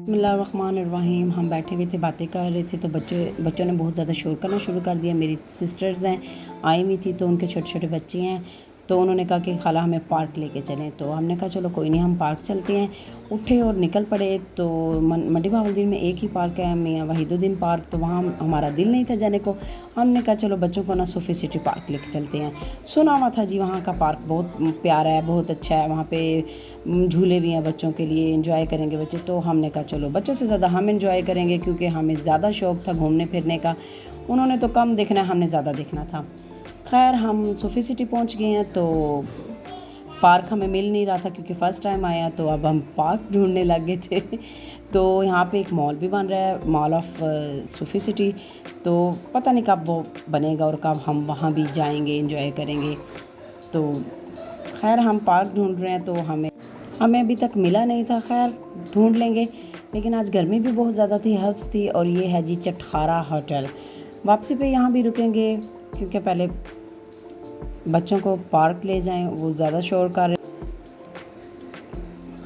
बिस्मिल्लाहिर्रहमानिर्रहीम। हम बैठे हुए थे, बातें कर रहे थे तो बच्चों ने बहुत ज़्यादा शोर करना शुरू कर दिया। मेरी सिस्टर्स हैं, आई हुई थी, तो उनके छोटे छोटे बच्चे हैं, तो उन्होंने कहा कि खाला हमें पार्क लेके चलें। तो हमने कहा चलो कोई नहीं, हम पार्क चलते हैं। उठे और निकल पड़े। तो मंडी बहावलदीन में एक ही पार्क है, मियाँ वहीदुद्दीन पार्क, तो वहाँ हमारा दिल नहीं था जाने को। हमने कहा चलो बच्चों को ना सूफी सिटी पार्क लेके चलते हैं। सुना हुआ था जी वहाँ का पार्क बहुत प्यारा है, बहुत अच्छा है, वहाँ पे झूले भी हैं बच्चों के लिए, एंजॉय करेंगे बच्चे। तो हमने कहा चलो बच्चों से ज़्यादा हम एंजॉय करेंगे, क्योंकि हमें ज़्यादा शौक़ था घूमने फिरने का। उन्होंने तो कम देखना है, हमने ज़्यादा देखना था। खैर हम सूफी सिटी पहुँच गए हैं, तो पार्क हमें मिल नहीं रहा था क्योंकि फ़र्स्ट टाइम आया, तो अब हम पार्क ढूंढने लग गए थे। तो यहाँ पे एक मॉल भी बन रहा है, मॉल ऑफ सूफी सिटी। तो पता नहीं कब वो बनेगा और कब हम वहाँ भी जाएंगे, एंजॉय करेंगे। तो खैर हम पार्क ढूंढ रहे हैं, तो हमें अभी तक मिला नहीं था। खैर ढूंढ लेंगे। लेकिन आज गर्मी भी बहुत ज़्यादा थी, हब्स थी। और ये है जी चटखारा होटल। वापसी पे यहाँ भी रुकेंगे, क्योंकि पहले बच्चों को पार्क ले जाएं, वो ज़्यादा शोर कर रहे।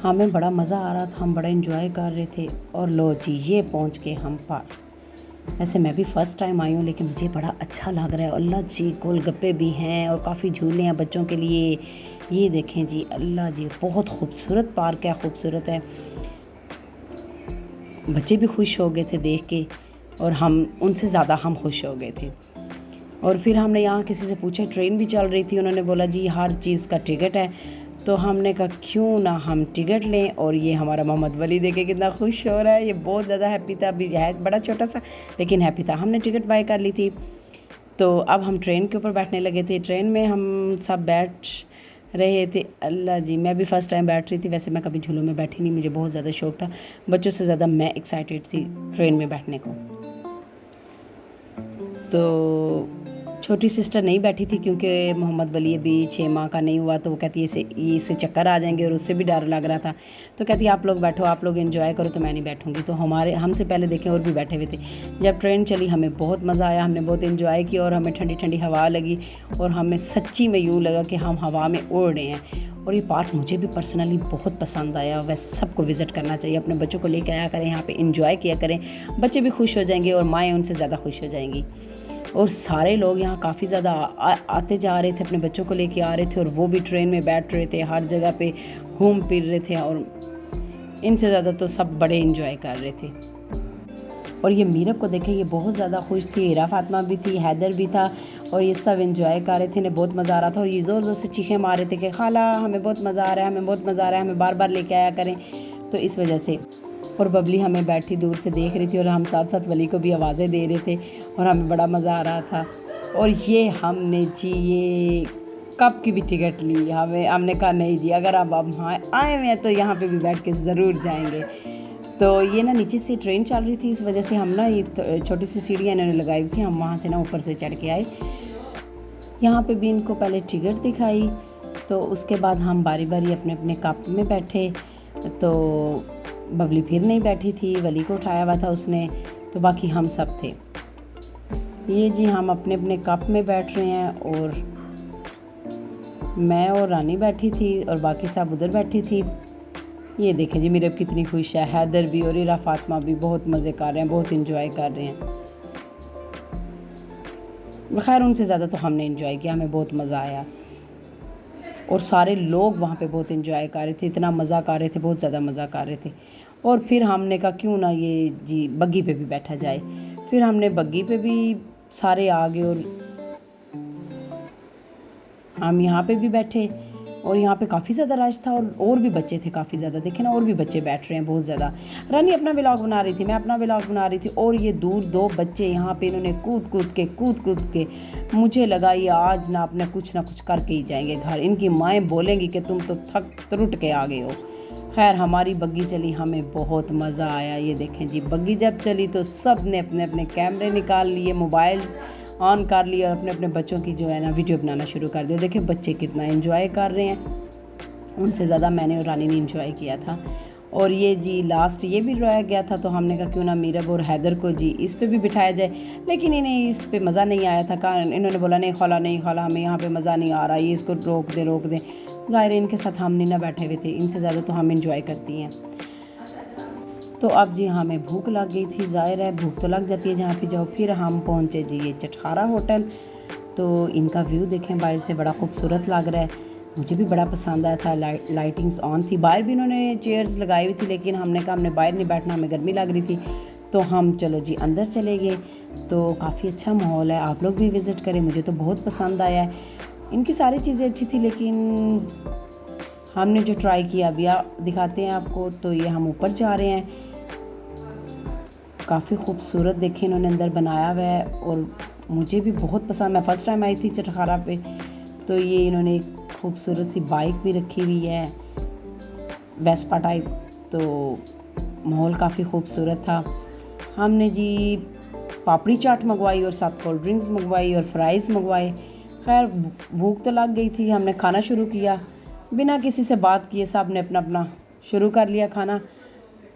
हमें बड़ा मज़ा आ रहा था, हम बड़ा एंजॉय कर रहे थे। और लो जी ये पहुँच के हम पार्क। वैसे मैं भी फ़र्स्ट टाइम आई हूँ, लेकिन मुझे बड़ा अच्छा लग रहा है। अल्लाह जी गोलगप्पे भी हैं और काफ़ी झूले हैं बच्चों के लिए। ये देखें जी, अल्लाह जी बहुत खूबसूरत पार्क है, खूबसूरत है। बच्चे भी खुश हो गए थे देख के, और हम उनसे ज़्यादा हम खुश हो गए थे। और फिर हमने यहाँ किसी से पूछा, ट्रेन भी चल रही थी, उन्होंने बोला जी हर चीज़ का टिकट है। तो हमने कहा क्यों ना हम टिकट लें। और ये हमारा मोहम्मद वली देखे कितना खुश हो रहा है, ये बहुत ज़्यादा हैप्पी था। अभी है बड़ा छोटा सा, लेकिन हैप्पी था। हमने टिकट बाय कर ली थी। तो अब हम ट्रेन के ऊपर बैठने लगे थे। ट्रेन में हम सब बैठ रहे थे। अल्लाह जी मैं भी फ़र्स्ट टाइम बैठ रही थी। वैसे मैं कभी झूलों में बैठी नहीं, मुझे बहुत ज़्यादा शौक़ था। बच्चों से ज़्यादा मैं एक्साइटेड थी ट्रेन में बैठने को। तो छोटी सिस्टर नहीं बैठी थी, क्योंकि मोहम्मद वली अभी 6 माह का नहीं हुआ। तो वो कहती है इससे चक्कर आ जाएंगे, और उससे भी डर लग रहा था। तो कहती है आप लोग बैठो, आप लोग एंजॉय करो, तो मैं नहीं बैठूंगी। तो हमसे पहले देखें और भी बैठे हुए थे। जब ट्रेन चली हमें बहुत मज़ा आया, हमने बहुत एंजॉय किया, और हमें ठंडी ठंडी हवा लगी, और हमें सच्ची में यूँ लगा कि हम हवा में उड़ रहे हैं। और ये पार्क मुझे भी पर्सनली बहुत पसंद आया। वैसे सबको विज़िट करना चाहिए, अपने बच्चों को लेकर आया करें, यहाँ पे एंजॉय किया करें। बच्चे भी खुश हो जाएंगे और माएँ उनसे ज़्यादा खुश हो जाएंगी। और सारे लोग यहाँ काफ़ी ज़्यादा आते जा रहे थे, अपने बच्चों को लेके आ रहे थे, और वो भी ट्रेन में बैठ रहे थे, हर जगह पे घूम फिर रहे थे। और इनसे ज़्यादा तो सब बड़े एंजॉय कर रहे थे। और ये मीरब को देखे, ये बहुत ज़्यादा खुश थी, हीरा फातिमा भी थी, हैदर भी था, और ये सब एंजॉय कर रहे थे। इन्हें बहुत मज़ा आ रहा था, और ये ज़ोर ज़ोर से चीखें मार रहे थे कि खाला हमें बहुत मज़ा आ रहा है, हमें बहुत मज़ा आ रहा है, हमें बार बार लेके आया करें। तो इस वजह से। और बबली हमें बैठी दूर से देख रही थी, और हम साथ साथ वली को भी आवाज़ें दे रहे थे, और हमें बड़ा मज़ा आ रहा था। और ये हमने जी ये कप की भी टिकट ली। हमने कहा नहीं जी, अगर अब हम आए हुए हैं तो यहाँ पे भी बैठ के ज़रूर जाएंगे। तो ये ना नीचे से ट्रेन चल रही थी, इस वजह से हम ना ये छोटी सी सीढ़ियाँ इन्होंने लगाई हुई थी, हम वहाँ से ना ऊपर से चढ़ के आए। यहाँ पे भी इनको पहले टिकट दिखाई, तो उसके बाद हम बारी बारी अपने अपने कप में बैठे। तो बबली फिर नहीं बैठी थी, वली को उठाया हुआ था उसने, तो बाकी हम सब थे। ये जी हम अपने अपने कप में बैठ रहे हैं, और मैं और रानी बैठी थी, और बाकी सब उधर बैठी थी। ये देखें जी मीरब कितनी खुश है, हैदर भी और हीरा फातिमा भी बहुत मज़े कर रहे हैं, बहुत एंजॉय कर रहे हैं। खैर उनसे ज़्यादा तो हमने एंजॉय किया, हमें बहुत मज़ा आया। और सारे लोग वहाँ पे बहुत एंजॉय कर रहे थे, इतना मज़ा कर रहे थे, बहुत ज़्यादा मज़ा कर रहे थे। और फिर हमने कहा क्यों ना ये जी बग्गी पे भी बैठा जाए। फिर हमने बग्गी पे भी सारे आ गए, और हम यहाँ पे भी बैठे। और यहाँ पे काफ़ी ज़्यादा रश था, और भी बच्चे थे काफ़ी ज़्यादा, देखे ना और भी बच्चे बैठ रहे हैं बहुत ज़्यादा। रानी अपना व्लॉग बना रही थी, मैं अपना व्लॉग बना रही थी, और ये दूर 2 बच्चे यहाँ पे इन्होंने कूद कूद के मुझे लगा ये आज ना अपने कुछ ना कुछ करके ही जाएंगे घर। इनकी माएँ बोलेंगी कि तुम तो थक त्रुट के आ गए हो। खैर हमारी बग्गी चली, हमें बहुत मज़ा आया। ये देखें जी बग्गी जब चली तो सब ने अपने अपने कैमरे निकाल लिए, मोबाइल्स ऑन कर लिया, और अपने अपने बच्चों की जो है ना वीडियो बनाना शुरू कर दिया। देखिए बच्चे कितना एंजॉय कर रहे हैं, उनसे ज़्यादा मैंने और रानी ने एंजॉय किया था। और ये जी लास्ट ये भी रोया गया था, तो हमने कहा क्यों ना मीरब और हैदर को जी इस पे भी बिठाया जाए। लेकिन इन्हें इस पे मज़ा नहीं आया था, कारण इन्होंने बोला नहीं खाला हमें यहाँ पे मज़ा नहीं आ रहा, ये इसको रोक दे। ज़ाहिर इनके साथ हम नहीं ना बैठे हुए थे, इनसे ज़्यादा तो हम एंजॉय करती हैं। तो अब जी हमें भूख लग गई थी, ज़ाहिर है भूख तो लग जाती है जहाँ पे जाओ। फिर हम पहुँचे जी ये चटखारा होटल। तो इनका व्यू देखें बाहर से, बड़ा खूबसूरत लग रहा है, मुझे भी बड़ा पसंद आया था। लाइटिंग्स ऑन थी, बाहर भी इन्होंने चेयर्स लगाई हुई थी, लेकिन हमने कहा हमने बाहर नहीं बैठना, हमें गर्मी लग रही थी। तो हम चलो जी अंदर चले गए। तो काफ़ी अच्छा माहौल है, आप लोग भी विज़िट करें, मुझे तो बहुत पसंद आया है। इनकी सारी चीज़ें अच्छी थी, लेकिन हमने जो ट्राई किया अभी दिखाते हैं आपको। तो ये हम ऊपर जा रहे हैं, काफ़ी खूबसूरत देखें इन्होंने अंदर बनाया हुआ है और मुझे भी बहुत पसंद। मैं फ़र्स्ट टाइम आई थी चटखारा पे। तो ये इन्होंने एक खूबसूरत सी बाइक भी रखी हुई है, वेस्पा टाइप। तो माहौल काफ़ी खूबसूरत था। हमने जी पापड़ी चाट मंगवाई और साथ कोल्ड ड्रिंक्स मंगवाई और फ्राइज़ मंगवाए। खैर भूख तो लग गई थी, हमने खाना शुरू किया बिना किसी से बात किए, सब ने अपना अपना शुरू कर लिया खाना।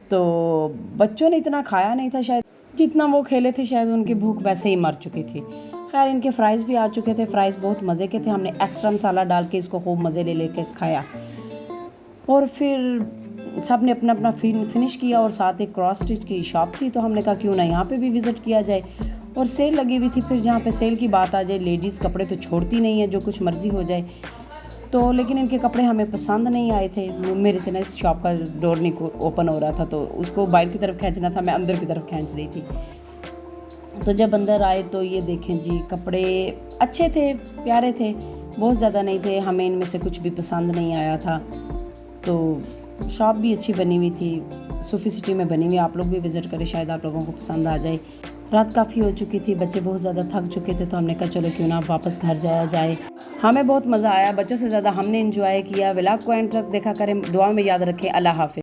तो बच्चों ने इतना खाया नहीं था शायद, जितना वो खेले थे, शायद उनकी भूख वैसे ही मर चुकी थी। खैर इनके फ्राइज़ भी आ चुके थे, फ्राइज़ बहुत मज़े के थे, हमने एक्स्ट्रा मसाला डाल के इसको खूब मज़े ले लेके खाया। और फिर सब ने अपना अपना फिनिश किया और साथ एक क्रॉस स्टिच की शॉप थी, तो हमने कहा क्यों ना यहाँ पे भी विज़िट किया जाए। और सेल लगी हुई थी, फिर जहाँ पे सेल की बात आ जाए, लेडीज़ कपड़े तो छोड़ती नहीं है, जो कुछ मर्ज़ी हो जाए। तो लेकिन इनके कपड़े हमें पसंद नहीं आए थे। मेरे से ना इस शॉप का डोर नहीं ओपन हो रहा था, तो उसको बाहर की तरफ खींचना था, मैं अंदर की तरफ खींच रही थी। तो जब अंदर आए तो ये देखें जी, कपड़े अच्छे थे, प्यारे थे, बहुत ज़्यादा नहीं थे, हमें इनमें से कुछ भी पसंद नहीं आया था। तो शॉप भी अच्छी बनी हुई थी, सूफी सिटी में बनी हुई, आप लोग भी विज़िट करें, शायद आप लोगों को पसंद आ जाए। रात काफ़ी हो चुकी थी, बच्चे बहुत ज़्यादा थक चुके थे, तो हमने कहा चलो क्यों ना वापस घर जाया जाए। हमें बहुत मज़ा आया, बच्चों से ज़्यादा हमने एंजॉय किया। व्लॉग को एंड तक देखा करें, दुआ में याद रखें। अल्लाह हाफ़िज़।